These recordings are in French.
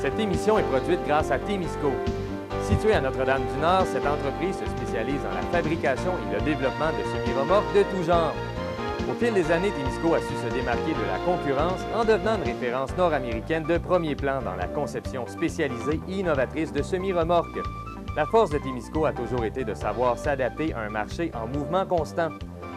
Cette émission est produite grâce à Témisco. Située à Notre-Dame-du-Nord, cette entreprise se spécialise dans la fabrication et le développement de semi-remorques de tout genre. Au fil des années, Témisco a su se démarquer de la concurrence en devenant une référence nord-américaine de premier plan dans la conception spécialisée et innovatrice de semi-remorques. La force de Témisco a toujours été de savoir s'adapter à un marché en mouvement constant.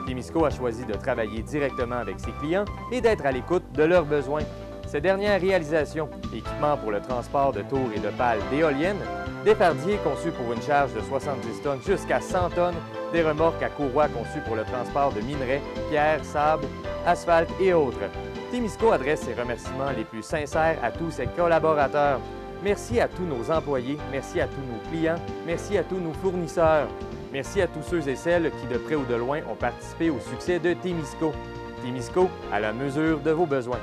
Témisco a choisi de travailler directement avec ses clients et d'être à l'écoute de leurs besoins. Ces dernières réalisations, équipements pour le transport de tours et de pales d'éoliennes, des fardiers conçus pour une charge de 70 tonnes jusqu'à 100 tonnes, des remorques à courroie conçues pour le transport de minerais, pierres, sable, asphalte et autres. Témisco adresse ses remerciements les plus sincères à tous ses collaborateurs. Merci à tous nos employés, merci à tous nos clients, merci à tous nos fournisseurs. Merci à tous ceux et celles qui, de près ou de loin, ont participé au succès de Témisco. Témisco, à la mesure de vos besoins.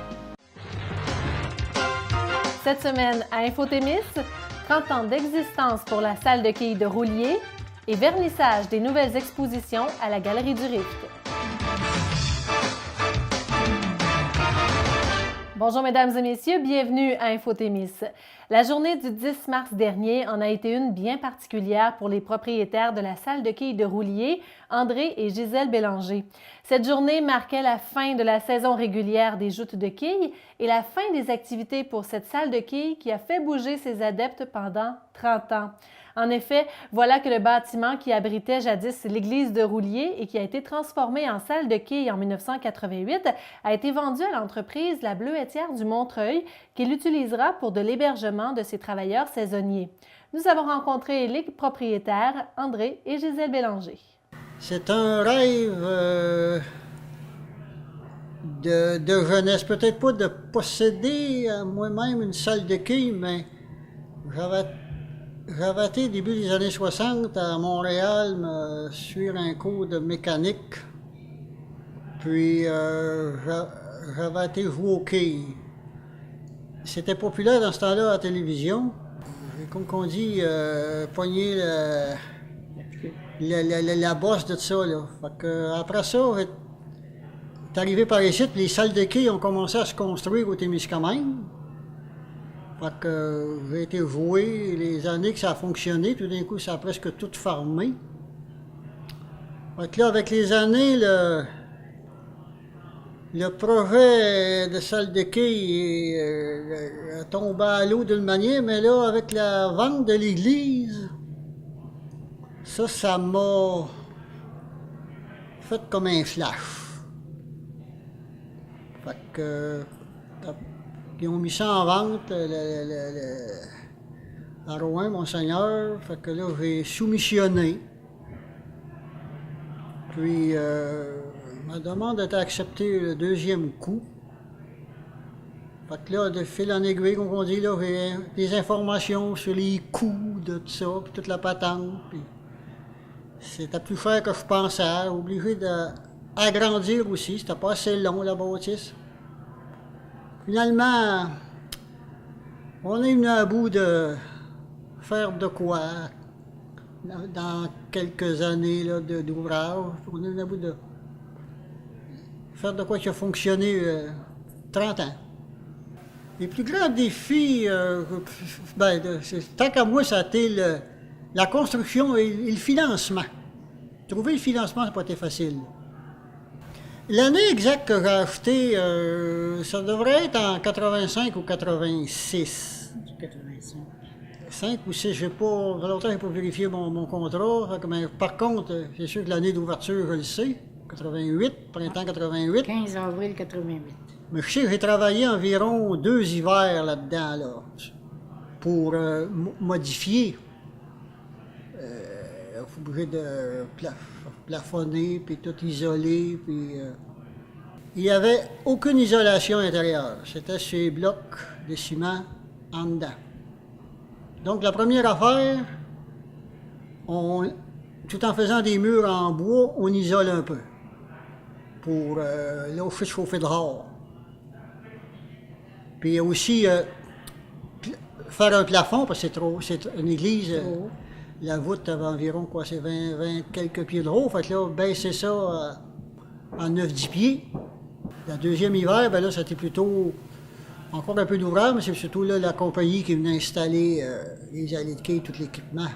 Cette semaine, à Infotémis, 30 ans d'existence pour la salle de quilles de Roulier et vernissage des nouvelles expositions à la Galerie du Rift. Bonjour mesdames et messieurs, bienvenue à Infotémis. La journée du 10 mars dernier en a été une bien particulière pour les propriétaires de la salle de quilles de Roulier, André et Gisèle Bélanger. Cette journée marquait la fin de la saison régulière des joutes de quilles et la fin des activités pour cette salle de quilles qui a fait bouger ses adeptes pendant 30 ans. En effet, voilà que le bâtiment qui abritait jadis l'église de Roulier et qui a été transformé en salle de quilles en 1988 a été vendu à l'entreprise La Bleuetière du Montreuil qui l'utilisera pour de l'hébergement de ses travailleurs saisonniers. Nous avons rencontré les propriétaires, André et Gisèle Bélanger. C'est un rêve de jeunesse, peut-être pas de posséder moi-même une salle de quilles, mais j'avais été début des années 60 à Montréal me suivre un cours de mécanique, puis j'avais été jouer au quilles. C'était populaire dans ce temps-là à la télévision. Comme on dit, pogner la bosse de ça. Là. Fait que, après ça, est arrivé par ici, les salles de quilles ont commencé à se construire au Témiscamingue. Fait que j'ai été joué les années que ça a fonctionné, tout d'un coup ça a presque tout fermé. Fait que là, avec les années, le projet de salle de quilles est tombé à l'eau d'une manière, mais là, avec la vente de l'église, ça m'a fait comme un flash. Fait que ils ont mis ça en vente à Rouen, Monseigneur. Fait que là, j'ai soumissionné. Puis, ma demande a été acceptée le deuxième coup. Fait que là, de fil en aiguille, comme on dit, là, j'ai des informations sur les coûts de tout ça, puis toute la patente. Puis c'était plus cher que je pensais. Obligé d'agrandir aussi. C'était pas assez long, la bâtisse. Finalement, on est venu à bout de faire de quoi dans quelques années là, d'ouvrage. On est venu à bout de faire de quoi qui a fonctionné 30 ans. Les plus grands défis, tant qu'à moi, ça a été la construction et le financement. Trouver le financement, ça n'a pas été facile. L'année exacte que j'ai acheté, ça devrait être en 85 ou 86. 85. 5 ou 6, je n'ai pas, longtemps que je n'ai pas vérifié mon contrat. Mais par contre, c'est sûr que l'année d'ouverture, je le sais, 88, printemps 88. 15 avril 88. Mais je sais que j'ai travaillé environ 2 hivers là-dedans, là, pour modifier. Il faut obligé de plafonner, puis tout isoler, puis... Il n'y avait aucune isolation intérieure. C'était sur les blocs de ciment en dedans. Donc la première affaire, tout en faisant des murs en bois, on isole un peu. Pour là où je fais chauffer dehors. Puis aussi faire un plafond, parce que c'est une église... La voûte avait environ, c'est 20 quelques pieds de haut. Fait que là, baisser ça en 9-10 pieds. Le deuxième hiver, ben là, c'était plutôt encore un peu d'ouvrage, mais c'est surtout là, la compagnie qui venait installer les allées de quai, tout l'équipement.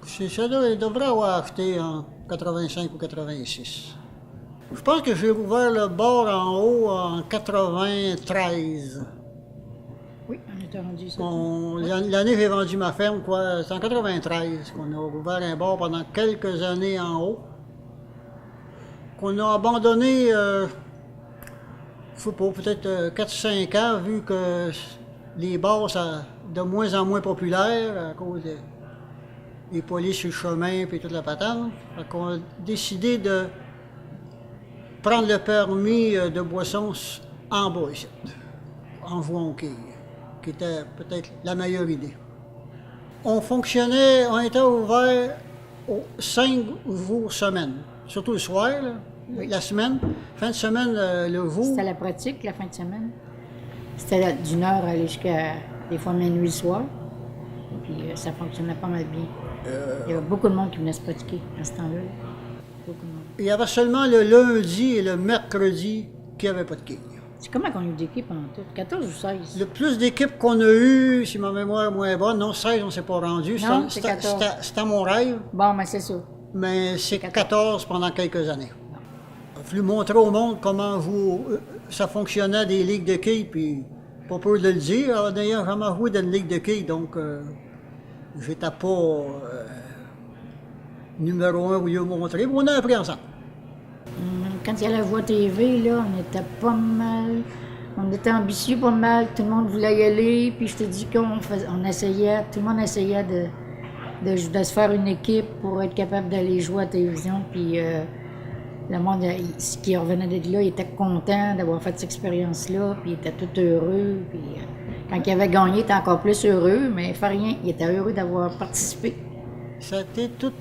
Ça devrait avoir acheté en 85 ou 86. Je pense que j'ai ouvert le bar en haut en 93. Oui, on était rendu ça. L'année que j'ai vendu ma ferme, quoi, c'est en 93 qu'on a ouvert un bar pendant quelques années en haut. Qu'on a abandonné, je sais pas, peut-être 4-5 ans, vu que les bars sont de moins en moins populaires à cause des polices sur le chemin et toute la patente. Fait qu'on a décidé de prendre le permis de boissons en bas ici, en jouant au quai, qui était peut-être la meilleure idée. On était ouvert 5 jours semaine, surtout le soir, là, Oui. la semaine. Fin de semaine, le jour. C'était la pratique, la fin de semaine. C'était d'une heure aller jusqu'à des fois minuit le soir. Puis ça fonctionnait pas mal bien. Il y avait beaucoup de monde qui venait se pratiquer à ce temps-là. Beaucoup de monde. Il y avait seulement le lundi et le mercredi qui n'avaient pas de quai. C'est comment qu'on a eu d'équipes en tout? 14 ou 16? Le plus d'équipes qu'on a eu, si ma mémoire est moins bonne, non, 16, on ne s'est pas rendu. Non, c'est 14. C'était mon rêve, Bon, mais c'est ça. mais c'est 14 pendant quelques années. Il a fallu montrer au monde comment ça fonctionnait des ligues de quilles, puis pas peur de le dire, en n'ayant jamais joué dans une ligue de quilles, donc j'étais pas numéro 1 où il a montré, mais on a appris ensemble. Quand il y a la voix TV, là, on était pas mal. On était ambitieux pas mal, tout le monde voulait y aller, puis je te dis on essayait, tout le monde essayait de se faire une équipe pour être capable d'aller jouer à la télévision, puis le monde qui revenait de là, il était content d'avoir fait cette expérience-là, puis il était tout heureux, puis quand il avait gagné, il était encore plus heureux, mais il fait rien, il était heureux d'avoir participé. C'était tout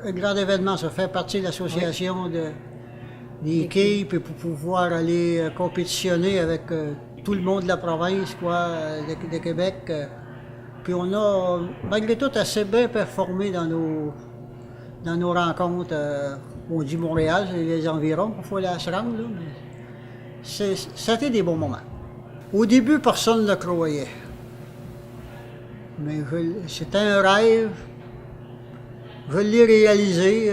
un grand événement, ça fait partie de l'association des quilles, puis pour pouvoir aller compétitionner avec tout le monde de la province, quoi, de Québec. Puis on a, malgré tout, assez bien performé dans nos rencontres. On dit Montréal, c'est les environs, parfois là, se rendre, là, mais c'était des bons moments. Au début, personne ne le croyait. Mais c'était un rêve. Je l'ai réalisé.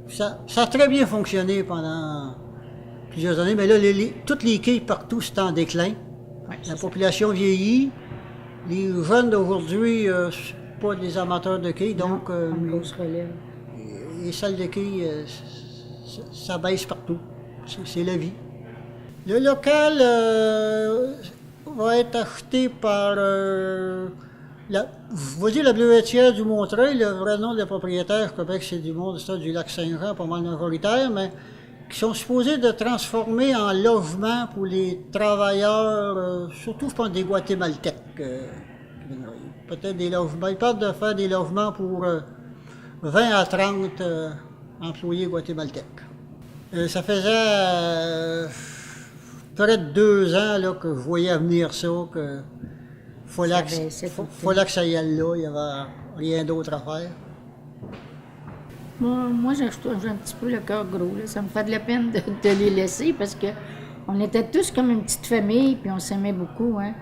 Ça a très bien fonctionné pendant plusieurs années, mais là, toutes les quilles partout, c'est en déclin. Ouais, La population vieillit. Les jeunes d'aujourd'hui, c'est pas des amateurs de quilles, donc Une grosse relève. les salles de quilles, ça baisse partout. C'est la vie. Le local va être acheté par je vais dire la Bleuetière du Montreuil, le vrai nom des propriétaires, je crois que c'est du monde du lac Saint-Jean, pas mal majoritaire, mais qui sont supposés de transformer en logement pour les travailleurs, surtout je pense des Guatémaltèques. Peut-être des logements. Ils parlent de faire des logements pour 20 à 30 employés guatémaltèques. Ça faisait près de 2 ans là, que je voyais venir ça, que fallait que ça y aille là, il n'y avait rien d'autre à faire. Moi j'ai un petit peu le cœur gros. Là. Ça me fait de la peine de les laisser parce que on était tous comme une petite famille, puis on s'aimait beaucoup. Hein.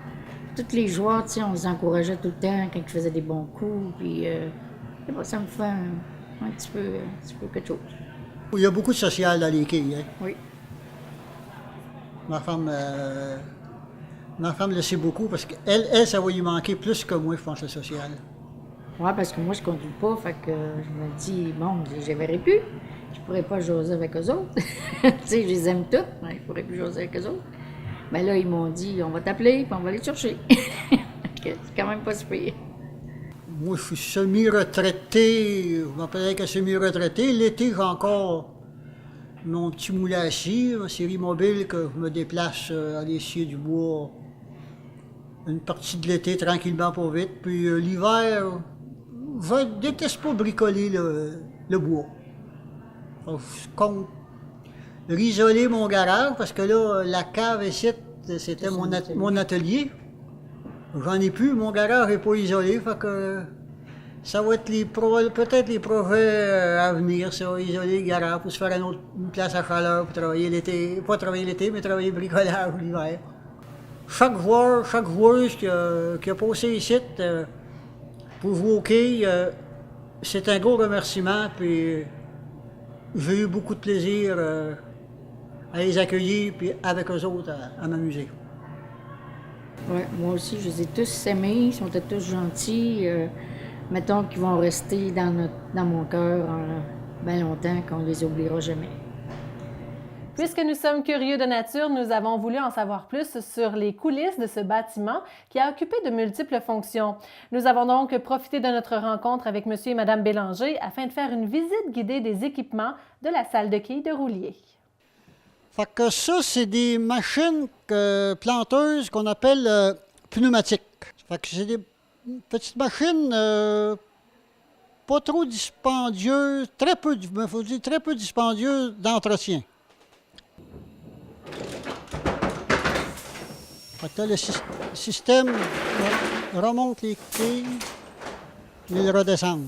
Tous les joueurs, on les encourageait tout le temps quand ils faisaient des bons coups. Puis, ça me fait un petit peu quelque chose. Il y a beaucoup de social dans les quilles. Hein. Oui. Ma femme le sait beaucoup parce qu'elle, ça va lui manquer plus que moi, je pense, le social. Oui, parce que moi, je ne conduis pas, fait que je me dis, bon, je ne verrai plus. Je ne pourrais pas jaser avec eux autres. Tu sais, je les aime toutes, mais je ne pourrais plus jaser avec eux autres. Mais là, ils m'ont dit, on va t'appeler, puis on va aller te chercher. C'est quand même pas super. Moi, je suis semi-retraité, je m'appellerais que semi-retraité. L'été, j'ai encore mon petit moulin à scie, ma série mobile, que je me déplace à aller scier du bois une partie de l'été, tranquillement, pas vite. Puis l'hiver, je déteste pas bricoler le bois. Je compte risoler mon garage, parce que là, la cave ici, c'était mon atelier. J'en ai plus, mon garage n'est pas isolé, fait que Ça va être peut-être les projets à venir, ça, isoler le garage pour se faire une place à chaleur pour travailler l'été, pas travailler l'été, mais travailler le bricolage l'hiver. Chaque joueuse qui a passé ici pour jouer au hockey, c'est un gros remerciement, puis j'ai eu beaucoup de plaisir à les accueillir, puis avec eux autres à m'amuser. Oui, moi aussi, je les ai tous aimés, ils sont tous gentils. Mettons qu'ils vont rester dans mon cœur bien longtemps, qu'on ne les oubliera jamais. Puisque nous sommes curieux de nature, nous avons voulu en savoir plus sur les coulisses de ce bâtiment qui a occupé de multiples fonctions. Nous avons donc profité de notre rencontre avec M. et Mme Bélanger afin de faire une visite guidée des équipements de la salle de quilles de Roulier. Fait que ça, c'est des machines planteuses qu'on appelle pneumatiques. Fait que c'est des petites machines pas trop dispendieuses, très peu dispendieuses d'entretien. Fait que là, le système remonte les quilles, ils redescendent.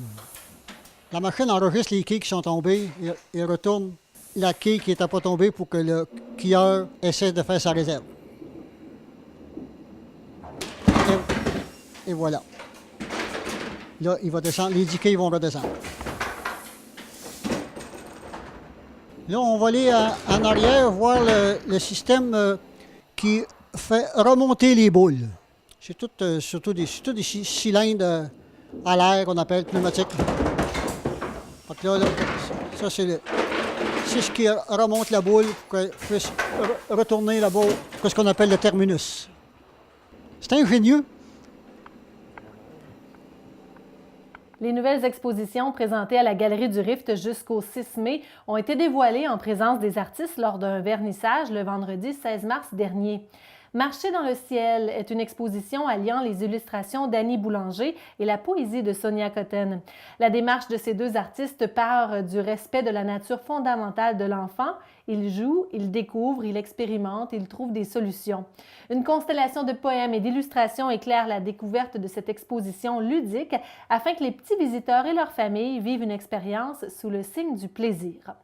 La machine enregistre les quilles qui sont tombées et retourne la quille qui n'était pas tombée pour que le quilleur essaie de faire sa réserve. Et voilà. Là, il va descendre, les 10 quilles vont redescendre. Là, on va aller en arrière voir le système qui fait remonter les boules. C'est surtout des cylindres à l'air qu'on appelle pneumatiques. Donc là, ça c'est ce qui remonte la boule pour qu'elle puisse retourner là-bas, ce qu'on appelle le terminus. C'est ingénieux. Les nouvelles expositions présentées à la Galerie du Rift jusqu'au 6 mai ont été dévoilées en présence des artistes lors d'un vernissage le vendredi 16 mars dernier. Marcher dans le ciel est une exposition alliant les illustrations d'Annie Boulanger et la poésie de Sonia Cotton. La démarche de ces deux artistes part du respect de la nature fondamentale de l'enfant. Il joue, il découvre, il expérimente, il trouve des solutions. Une constellation de poèmes et d'illustrations éclaire la découverte de cette exposition ludique afin que les petits visiteurs et leurs familles vivent une expérience sous le signe du plaisir.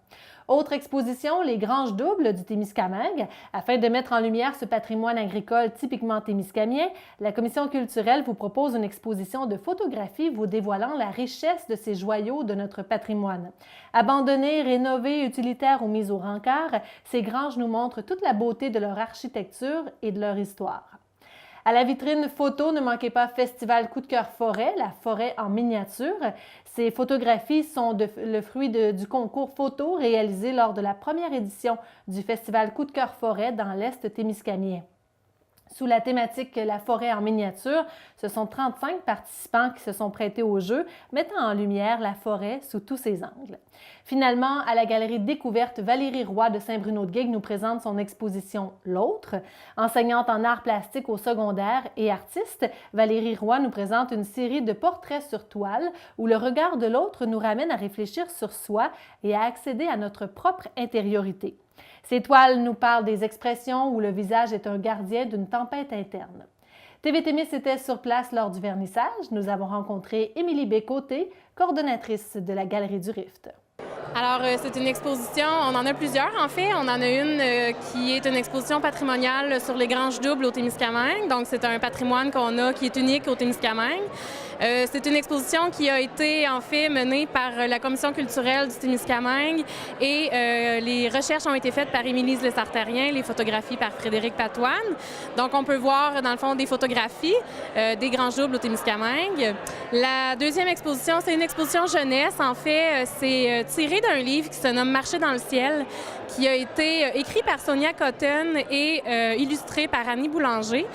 Autre exposition, les granges doubles du Témiscamingue. Afin de mettre en lumière ce patrimoine agricole typiquement témiscamien, la Commission culturelle vous propose une exposition de photographie vous dévoilant la richesse de ces joyaux de notre patrimoine. Abandonnés, rénovés, utilitaires ou mis au rencard, ces granges nous montrent toute la beauté de leur architecture et de leur histoire. À la vitrine photo, ne manquez pas Festival Coup de cœur forêt, la forêt en miniature. Ces photographies sont le fruit du concours photo réalisé lors de la première édition du Festival Coup de cœur forêt dans l'Est témiscamien. Sous la thématique La forêt en miniature, ce sont 35 participants qui se sont prêtés au jeu, mettant en lumière la forêt sous tous ses angles. Finalement, à la Galerie Découverte, Valérie Roy de Saint-Bruno-de-Guigue nous présente son exposition L'autre. Enseignante en arts plastiques au secondaire et artiste, Valérie Roy nous présente une série de portraits sur toile où le regard de l'autre nous ramène à réfléchir sur soi et à accéder à notre propre intériorité. Ces toiles nous parlent des expressions où le visage est un gardien d'une tempête interne. TV Témis était sur place lors du vernissage. Nous avons rencontré Émilie Bécoté, coordonnatrice de la Galerie du Rift. Alors, c'est une exposition, on en a plusieurs en fait. On en a une qui est une exposition patrimoniale sur les granges doubles au Témiscamingue. Donc, c'est un patrimoine qu'on a qui est unique au Témiscamingue. C'est une exposition qui a été en fait menée par la Commission culturelle du Témiscamingue et les recherches ont été faites par Émilise Lessartérien, les photographies par Frédéric Patoine. Donc, on peut voir dans le fond des photographies des granges doubles au Témiscamingue. La deuxième exposition, c'est une exposition jeunesse. En fait, c'est tiré d'un livre qui se nomme Marcher dans le ciel, qui a été écrit par Sonia Cotton et illustré par Annie Boulanger,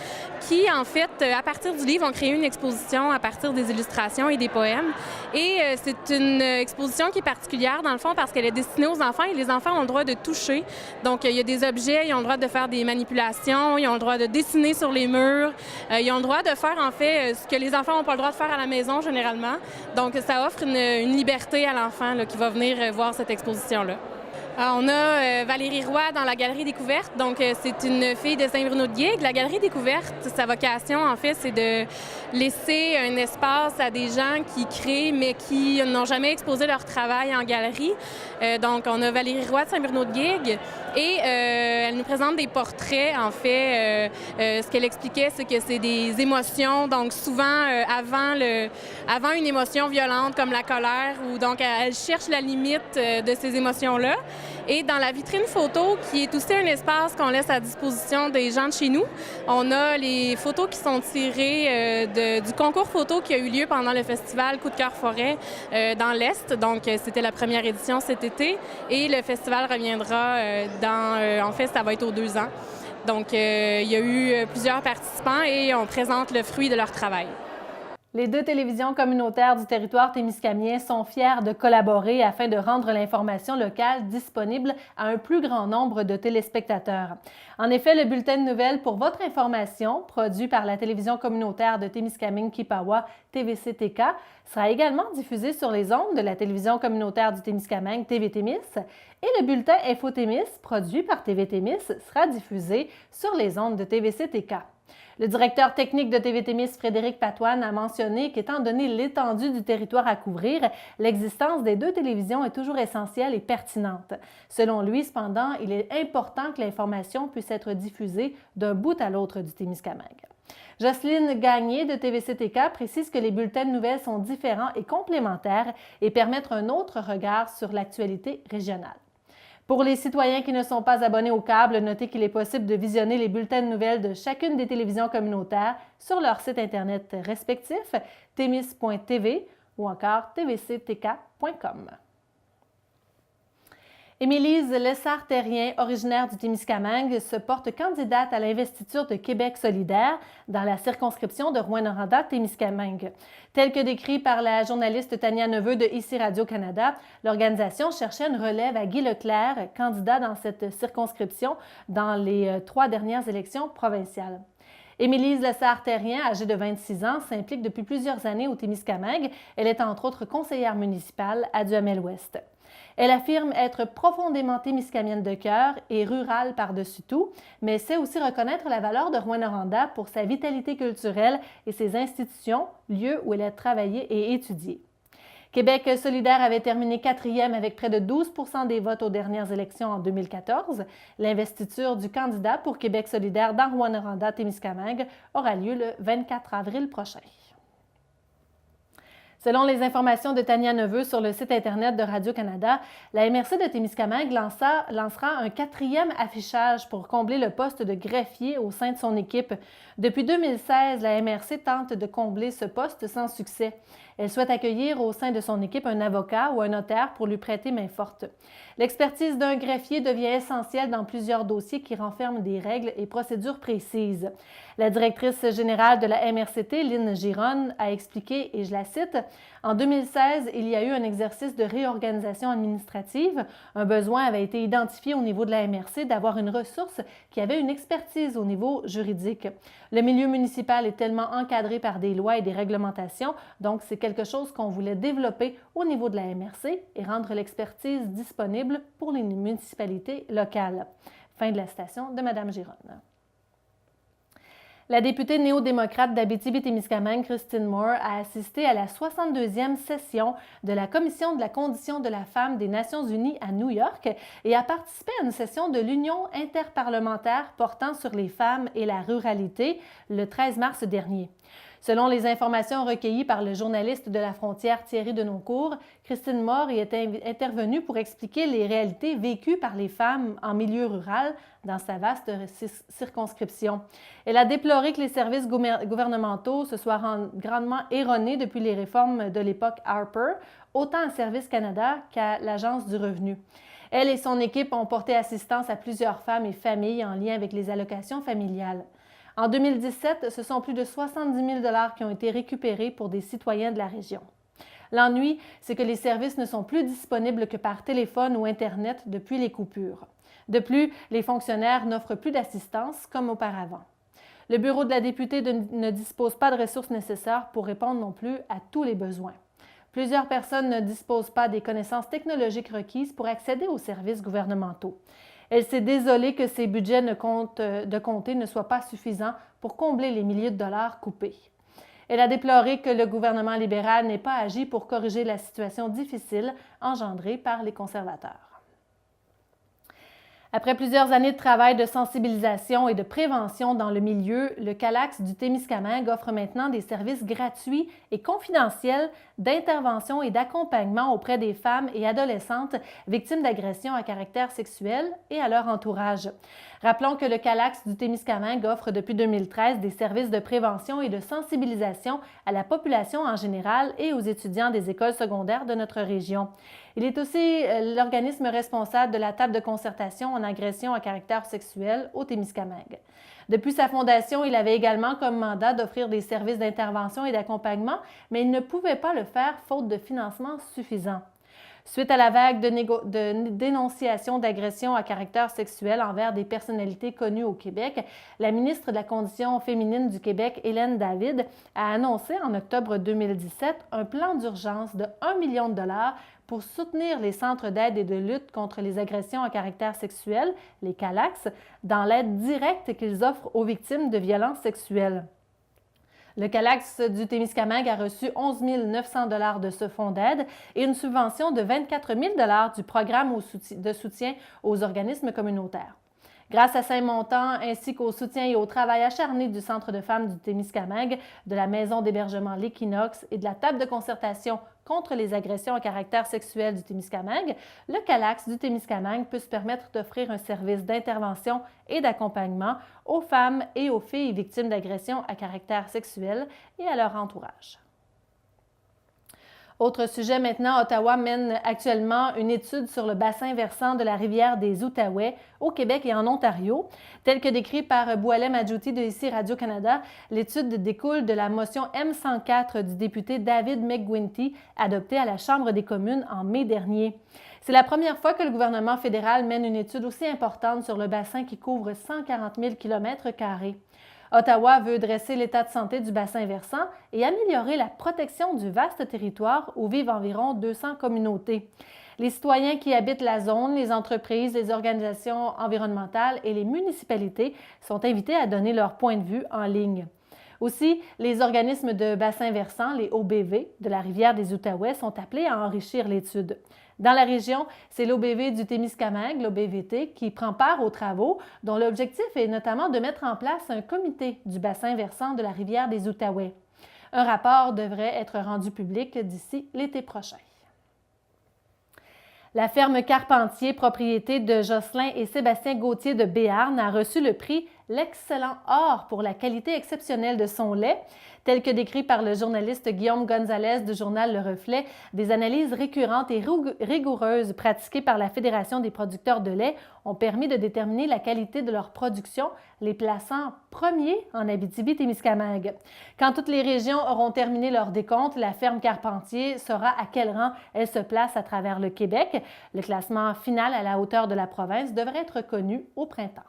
qui, en fait, à partir du livre, ont créé une exposition à partir des illustrations et des poèmes. Et c'est une exposition qui est particulière, dans le fond, parce qu'elle est destinée aux enfants et les enfants ont le droit de toucher. Donc, il y a des objets, ils ont le droit de faire des manipulations, ils ont le droit de dessiner sur les murs, ils ont le droit de faire, en fait, ce que les enfants n'ont pas le droit de faire à la maison, généralement. Donc, ça offre une liberté à l'enfant qui va venir voir cette exposition-là. On a Valérie Roy dans la Galerie Découverte. Donc, c'est une fille de Saint-Bruno-de-Guigue. La Galerie Découverte, sa vocation, en fait, c'est de laisser un espace à des gens qui créent, mais qui n'ont jamais exposé leur travail en galerie. Donc, on a Valérie Roy de Saint-Bruno-de-Guigue et elle nous présente des portraits. En fait, ce qu'elle expliquait, c'est que c'est des émotions. Donc, souvent, avant une émotion violente comme la colère, ou donc elle cherche la limite de ces émotions-là. Et dans la vitrine photo, qui est aussi un espace qu'on laisse à disposition des gens de chez nous, on a les photos qui sont tirées du concours photo qui a eu lieu pendant le festival Coup de cœur forêt dans l'Est. Donc, c'était la première édition cet été. Et le festival reviendra en fait, ça va être aux 2 ans. Donc, il y a eu plusieurs participants et on présente le fruit de leur travail. Les 2 télévisions communautaires du territoire témiscamien sont fiers de collaborer afin de rendre l'information locale disponible à un plus grand nombre de téléspectateurs. En effet, le bulletin de nouvelles pour votre information, produit par la télévision communautaire de Témiscamingue-Kipawa, TVC-TK, sera également diffusé sur les ondes de la télévision communautaire du Témiscamingue, TV-Témis, et le bulletin Info-Témis, produit par TV-Témis, sera diffusé sur les ondes de TVC-TK. Le directeur technique de TV-Témis, Frédéric Patoine, a mentionné qu'étant donné l'étendue du territoire à couvrir, l'existence des 2 télévisions est toujours essentielle et pertinente. Selon lui, cependant, il est important que l'information puisse être diffusée d'un bout à l'autre du Témiscamingue. Jocelyne Gagné de TVC-TK précise que les bulletins de nouvelles sont différents et complémentaires et permettent un autre regard sur l'actualité régionale. Pour les citoyens qui ne sont pas abonnés au câble, notez qu'il est possible de visionner les bulletins de nouvelles de chacune des télévisions communautaires sur leur site Internet respectif, temis.tv ou encore tvctk.com. Émilise Lessard-Terrien, originaire du Témiscamingue, se porte candidate à l'investiture de Québec solidaire dans la circonscription de Rouyn-Noranda-Témiscamingue. Tel que décrit par la journaliste Tania Neveu de ICI Radio-Canada, l'organisation cherchait une relève à Guy Leclerc, candidat dans cette circonscription dans les 3 dernières élections provinciales. Émilise Lessard-Terrien, âgée de 26 ans, s'implique depuis plusieurs années au Témiscamingue. Elle est entre autres conseillère municipale à Duhamel-Ouest. Elle affirme être profondément témiscamienne de cœur et rurale par-dessus tout, mais sait aussi reconnaître la valeur de Rouyn-Noranda pour sa vitalité culturelle et ses institutions, lieux où elle a travaillé et étudié. Québec solidaire avait terminé 4e avec près de 12 % des votes aux dernières élections en 2014. L'investiture du candidat pour Québec solidaire dans Rouyn-Noranda-Témiscamingue aura lieu le 24 avril prochain. Selon les informations de Tania Neveu sur le site Internet de Radio-Canada, la MRC de Témiscamingue lancera un 4e affichage pour combler le poste de greffier au sein de son équipe. Depuis 2016, la MRC tente de combler ce poste sans succès. Elle souhaite accueillir au sein de son équipe un avocat ou un notaire pour lui prêter main forte. L'expertise d'un greffier devient essentielle dans plusieurs dossiers qui renferment des règles et procédures précises. La directrice générale de la MRCT, Lynne Gironne, a expliqué, et je la cite, « En 2016, il y a eu un exercice de réorganisation administrative. Un besoin avait été identifié au niveau de la MRC d'avoir une ressource qui avait une expertise au niveau juridique. Le milieu municipal est tellement encadré par des lois et des réglementations, donc c'est quelque chose qu'on voulait développer au niveau de la MRC et rendre l'expertise disponible pour les municipalités locales. » Fin de la citation de Mme Gironne. La députée néo-démocrate d'Abitibi-Témiscamingue, Christine Moore, a assisté à la 62e session de la Commission de la condition de la femme des Nations unies à New York et a participé à une session de l'Union interparlementaire portant sur les femmes et la ruralité le 13 mars dernier. Selon les informations recueillies par le journaliste de La Frontière Thierry Denoncourt, Christine Moore y est intervenue pour expliquer les réalités vécues par les femmes en milieu rural dans sa vaste circonscription. Elle a déploré que les services gouvernementaux se soient grandement erronés depuis les réformes de l'époque Harper, autant à Service Canada qu'à l'Agence du revenu. Elle et son équipe ont porté assistance à plusieurs femmes et familles en lien avec les allocations familiales. En 2017, ce sont plus de 70 000 $ qui ont été récupérés pour des citoyens de la région. L'ennui, c'est que les services ne sont plus disponibles que par téléphone ou Internet depuis les coupures. De plus, les fonctionnaires n'offrent plus d'assistance comme auparavant. Le bureau de la députée ne dispose pas de ressources nécessaires pour répondre non plus à tous les besoins. plusieurs personnes ne disposent pas des connaissances technologiques requises pour accéder aux services gouvernementaux. Elle s'est désolée que ces budgets de comté ne soient pas suffisants pour combler les milliers de dollars coupés. Elle a déploré que le gouvernement libéral n'ait pas agi pour corriger la situation difficile engendrée par les conservateurs. Après plusieurs années de travail de sensibilisation et de prévention dans le milieu, le CALAX du Témiscamingue offre maintenant des services gratuits et confidentiels d'intervention et d'accompagnement auprès des femmes et adolescentes victimes d'agressions à caractère sexuel et à leur entourage. Rappelons que le CALAX du Témiscamingue offre depuis 2013 des services de prévention et de sensibilisation à la population en général et aux étudiants des écoles secondaires de notre région. Il est aussi l'organisme responsable de la table de concertation en agression à caractère sexuel au Témiscamingue. Depuis sa fondation, il avait également comme mandat d'offrir des services d'intervention et d'accompagnement, mais il ne pouvait pas le faire faute de financement suffisant. Suite à la vague de dénonciations d'agressions à caractère sexuel envers des personnalités connues au Québec, la ministre de la Condition féminine du Québec, Hélène David, a annoncé en octobre 2017 un plan d'urgence de 1 million de dollars pour soutenir les centres d'aide et de lutte contre les agressions à caractère sexuel, les CALAX, dans l'aide directe qu'ils offrent aux victimes de violences sexuelles. Le CALAX du Témiscamingue a reçu 11 900 $ de ce fonds d'aide et une subvention de 24 000 $ du programme de soutien aux organismes communautaires. Grâce à ces montants, ainsi qu'au soutien et au travail acharné du Centre de femmes du Témiscamingue, de la Maison d'hébergement L'Équinoxe et de la table de concertation contre les agressions à caractère sexuel du Témiscamingue, le CALAX du Témiscamingue peut se permettre d'offrir un service d'intervention et d'accompagnement aux femmes et aux filles victimes d'agressions à caractère sexuel et à leur entourage. Autre sujet maintenant, Ottawa mène actuellement une étude sur le bassin versant de la rivière des Outaouais au Québec et en Ontario. Tel que décrit par Boualem Adjouti de ici Radio-Canada, l'étude découle de la motion M104 du député David McGuinty, adoptée à la Chambre des communes en mai dernier. C'est la première fois que le gouvernement fédéral mène une étude aussi importante sur le bassin qui couvre 140 000 km². Ottawa veut dresser l'état de santé du bassin versant et améliorer la protection du vaste territoire où vivent environ 200 communautés. Les citoyens qui habitent la zone, les entreprises, les organisations environnementales et les municipalités sont invités à donner leur point de vue en ligne. Aussi, les organismes de bassin versant, les OBV, de la rivière des Outaouais sont appelés à enrichir l'étude. Dans la région, c'est l'OBV du Témiscamingue, l'OBVT, qui prend part aux travaux, dont l'objectif est notamment de mettre en place un comité du bassin versant de la rivière des Outaouais. Un rapport devrait être rendu public d'ici l'été prochain. La ferme Carpentier, propriété de Jocelyn et Sébastien Gauthier de Béarn, a reçu le prix L'Excellent Or pour la qualité exceptionnelle de son lait. Tel que décrit par le journaliste Guillaume Gonzalez du journal Le Reflet, des analyses récurrentes et rigoureuses pratiquées par la Fédération des producteurs de lait ont permis de déterminer la qualité de leur production, les plaçant premiers en Abitibi-Témiscamingue. Quand toutes les régions auront terminé leur décompte, la ferme Carpentier saura à quel rang elle se place à travers le Québec. Le classement final à la hauteur de la province devrait être connu au printemps.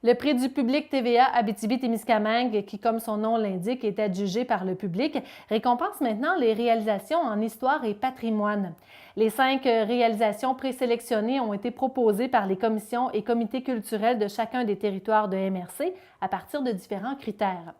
Le prix du public TVA Abitibi-Témiscamingue, qui, comme son nom l'indique, est adjugé par le public, récompense maintenant les réalisations en histoire et patrimoine. Les 5 réalisations présélectionnées ont été proposées par les commissions et comités culturels de chacun des territoires de MRC à partir de différents critères.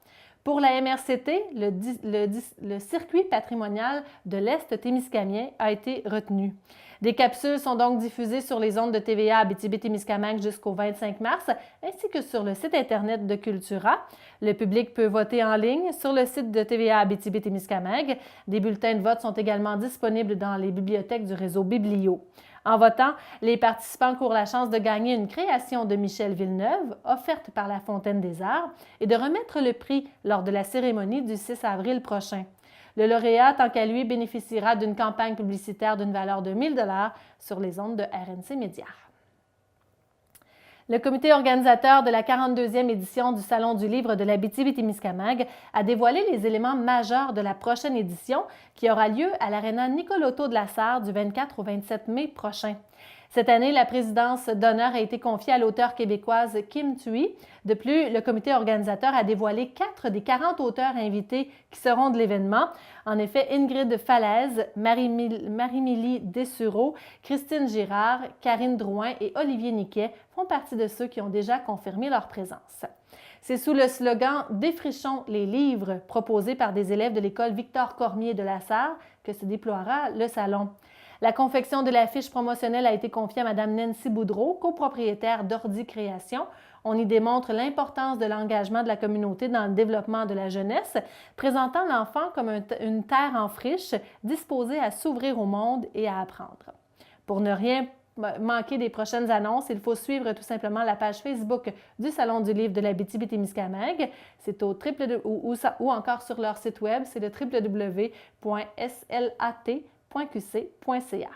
Pour la MRCT, le circuit patrimonial de l'Est témiscamien a été retenu. Des capsules sont donc diffusées sur les ondes de TVA Abitibi-Témiscamingue jusqu'au 25 mars, ainsi que sur le site Internet de Cultura. Le public peut voter en ligne sur le site de TVA Abitibi-Témiscamingue. Des bulletins de vote sont également disponibles dans les bibliothèques du réseau Biblio. En votant, les participants courent la chance de gagner une création de Michel Villeneuve, offerte par la Fontaine des Arts, et de remettre le prix lors de la cérémonie du 6 avril prochain. Le lauréat, tant qu'à lui, bénéficiera d'une campagne publicitaire d'une valeur de 1 000 $ sur les ondes de RNC Média. Le comité organisateur de la 42e édition du Salon du livre de l'Abitibi-Témiscamingue a dévoilé les éléments majeurs de la prochaine édition qui aura lieu à l'Aréna Nicoloto de la Sarre du 24 au 27 mai prochain. Cette année, la présidence d'honneur a été confiée à l'auteure québécoise Kim Thuy. De plus, le comité organisateur a dévoilé 4 des 40 auteurs invités qui seront de l'événement. En effet, Ingrid Falaise, Marie-Mélie Dessureau, Christine Girard, Karine Drouin et Olivier Niquet font partie de ceux qui ont déjà confirmé leur présence. C'est sous le slogan « Défrichons les livres » proposé par des élèves de l'école Victor Cormier de la Sarre que se déploiera le salon. La confection de l'affiche promotionnelle a été confiée à Mme Nancy Boudreau, copropriétaire d'Ordi Création. On y démontre l'importance de l'engagement de la communauté dans le développement de la jeunesse, présentant l'enfant comme une terre en friche, disposée à s'ouvrir au monde et à apprendre. Pour ne rien manquer des prochaines annonces, il faut suivre tout simplement la page Facebook du Salon du livre de l'Abitibi-Témiscamingue. C'est au ou encore sur leur site web, c'est le www.slat.qc.ca.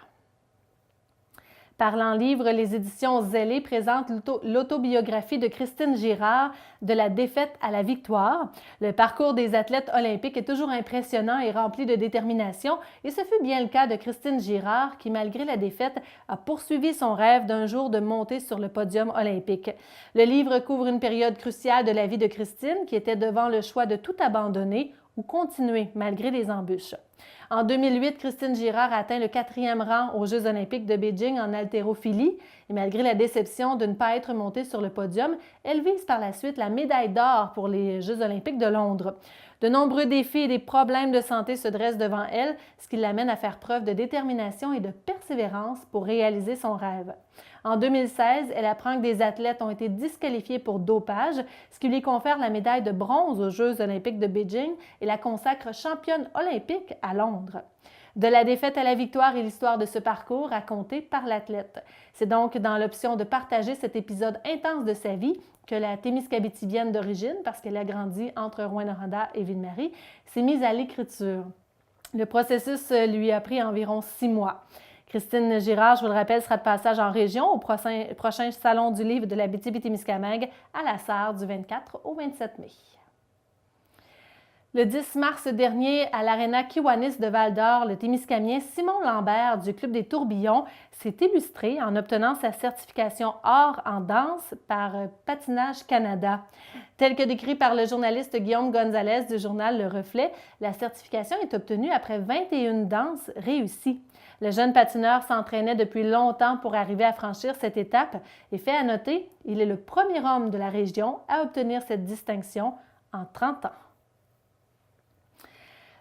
Parlant livre, les éditions Zellé présentent l'autobiographie de Christine Girard, De la défaite à la victoire. Le parcours des athlètes olympiques est toujours impressionnant et rempli de détermination, et ce fut bien le cas de Christine Girard qui, malgré la défaite, a poursuivi son rêve d'un jour de monter sur le podium olympique. Le livre couvre une période cruciale de la vie de Christine qui était devant le choix de tout abandonner ou continuer malgré les embûches. En 2008, Christine Girard atteint le 4e rang aux Jeux olympiques de Beijing en haltérophilie et malgré la déception de ne pas être montée sur le podium, elle vise par la suite la médaille d'or pour les Jeux olympiques de Londres. De nombreux défis et des problèmes de santé se dressent devant elle, ce qui l'amène à faire preuve de détermination et de persévérance pour réaliser son rêve. En 2016, elle apprend que des athlètes ont été disqualifiés pour dopage, ce qui lui confère la médaille de bronze aux Jeux olympiques de Beijing et la consacre championne olympique à Londres. De la défaite à la victoire est l'histoire de ce parcours raconté par l'athlète. C'est donc dans l'option de partager cet épisode intense de sa vie que la Témiscabitivienne d'origine, parce qu'elle a grandi entre Rouyn-Noranda et Ville-Marie, s'est mise à l'écriture. Le processus lui a pris environ 6 mois. Christine Girard, je vous le rappelle, sera de passage en région au prochain Salon du livre de l'Abitibi-Témiscamingue à la Sarre du 24 au 27 mai. Le 10 mars dernier, à l'Aréna Kiwanis de Val-d'Or, le Témiscamien Simon Lambert du Club des Tourbillons s'est illustré en obtenant sa certification or en danse par Patinage Canada. Tel que décrit par le journaliste Guillaume Gonzalez du journal Le Reflet, la certification est obtenue après 21 danses réussies. Le jeune patineur s'entraînait depuis longtemps pour arriver à franchir cette étape et fait à noter, il est le premier homme de la région à obtenir cette distinction en 30 ans.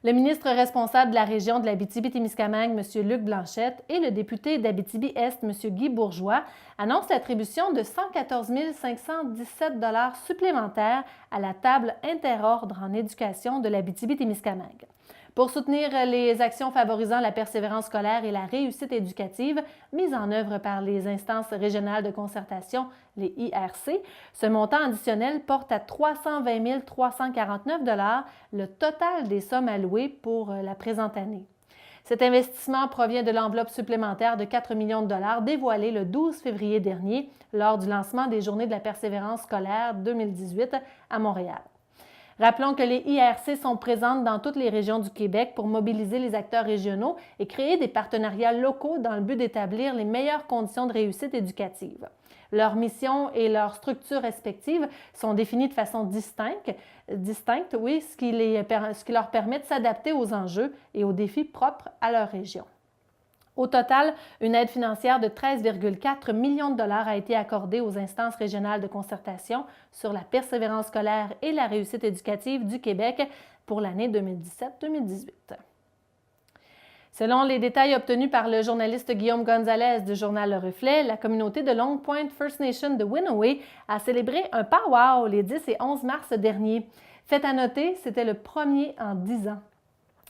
Le ministre responsable de la région de l'Abitibi-Témiscamingue, M. Luc Blanchette, et le député d'Abitibi-Est, M. Guy Bourgeois, annoncent l'attribution de 114 517 $ supplémentaires à la table interordre en éducation de l'Abitibi-Témiscamingue. Pour soutenir les actions favorisant la persévérance scolaire et la réussite éducative mises en œuvre par les instances régionales de concertation, les IRC, ce montant additionnel porte à 320 349 $ le total des sommes allouées pour la présente année. Cet investissement provient de l'enveloppe supplémentaire de 4 millions de $ dévoilée le 12 février dernier lors du lancement des Journées de la persévérance scolaire 2018 à Montréal. Rappelons que les IRC sont présentes dans toutes les régions du Québec pour mobiliser les acteurs régionaux et créer des partenariats locaux dans le but d'établir les meilleures conditions de réussite éducative. Leurs missions et leurs structures respectives sont définies de façon distincte, ce qui leur permet de s'adapter aux enjeux et aux défis propres à leur région. Au total, une aide financière de 13,4 millions de $ a été accordée aux instances régionales de concertation sur la persévérance scolaire et la réussite éducative du Québec pour l'année 2017-2018. Selon les détails obtenus par le journaliste Guillaume Gonzalez du journal Le Reflet, la communauté de Long Point First Nation de Winoway a célébré un powwow les 10 et 11 mars dernier. Fait à noter, c'était le premier en 10 ans.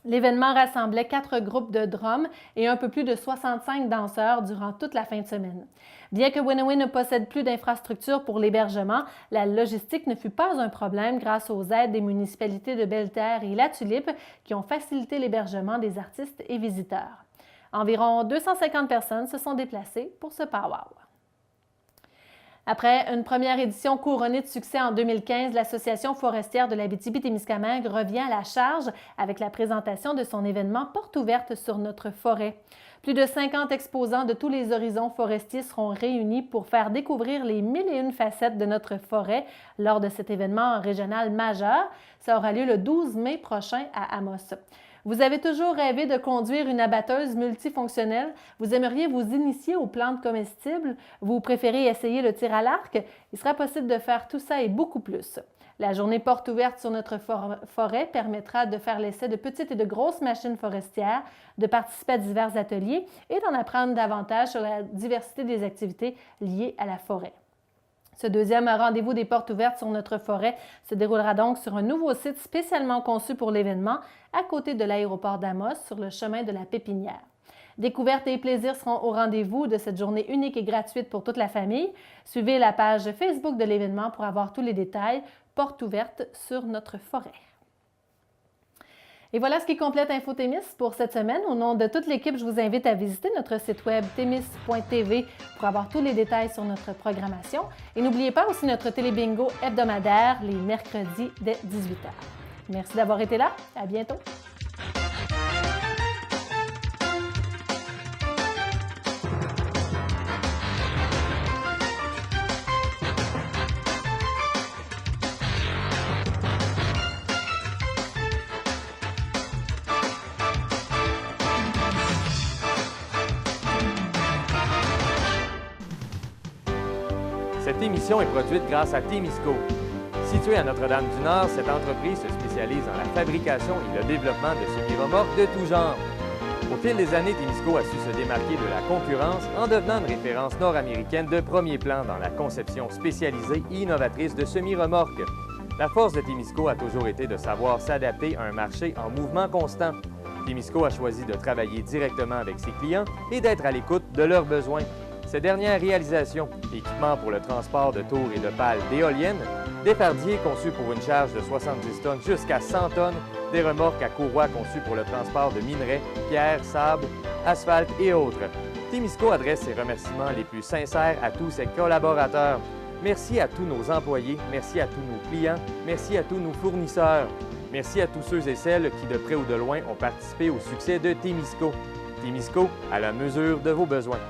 L'événement rassemblait 4 groupes de drums et un peu plus de 65 danseurs durant toute la fin de semaine. Bien que Winoway ne possède plus d'infrastructures pour l'hébergement, la logistique ne fut pas un problème grâce aux aides des municipalités de Belle-Terre et La Tulipe qui ont facilité l'hébergement des artistes et visiteurs. Environ 250 personnes se sont déplacées pour ce powwow. Après une première édition couronnée de succès en 2015, l'Association forestière de l'Abitibi-Témiscamingue revient à la charge avec la présentation de son événement Porte ouverte sur notre forêt. Plus de 50 exposants de tous les horizons forestiers seront réunis pour faire découvrir les 1001 facettes de notre forêt lors de cet événement régional majeur. Ça aura lieu le 12 mai prochain à Amos. Vous avez toujours rêvé de conduire une abatteuse multifonctionnelle? Vous aimeriez vous initier aux plantes comestibles? Vous préférez essayer le tir à l'arc? Il sera possible de faire tout ça et beaucoup plus. La journée porte ouverte sur notre forêt permettra de faire l'essai de petites et de grosses machines forestières, de participer à divers ateliers et d'en apprendre davantage sur la diversité des activités liées à la forêt. Ce deuxième rendez-vous des portes ouvertes sur notre forêt se déroulera donc sur un nouveau site spécialement conçu pour l'événement, à côté de l'aéroport d'Amos, sur le chemin de la Pépinière. Découvertes et plaisirs seront au rendez-vous de cette journée unique et gratuite pour toute la famille. Suivez la page Facebook de l'événement pour avoir tous les détails. Portes ouvertes sur notre forêt. Et voilà ce qui complète InfoTémis pour cette semaine. Au nom de toute l'équipe, je vous invite à visiter notre site web temis.tv pour avoir tous les détails sur notre programmation. Et n'oubliez pas aussi notre télébingo hebdomadaire les mercredis dès 18h. Merci d'avoir été là. À bientôt. Cette émission est produite grâce à Témisco. Située à Notre-Dame-du-Nord, cette entreprise se spécialise dans la fabrication et le développement de semi-remorques de tout genre. Au fil des années, Témisco a su se démarquer de la concurrence en devenant une référence nord-américaine de premier plan dans la conception spécialisée et innovatrice de semi-remorques. La force de Témisco a toujours été de savoir s'adapter à un marché en mouvement constant. Témisco a choisi de travailler directement avec ses clients et d'être à l'écoute de leurs besoins. Ces dernières réalisations, équipements pour le transport de tours et de pales d'éoliennes, des fardiers conçus pour une charge de 70 tonnes jusqu'à 100 tonnes, des remorques à courroie conçues pour le transport de minerais, pierres, sable, asphalte et autres. Témisco adresse ses remerciements les plus sincères à tous ses collaborateurs. Merci à tous nos employés, merci à tous nos clients, merci à tous nos fournisseurs. Merci à tous ceux et celles qui, de près ou de loin, ont participé au succès de Témisco. Témisco, à la mesure de vos besoins.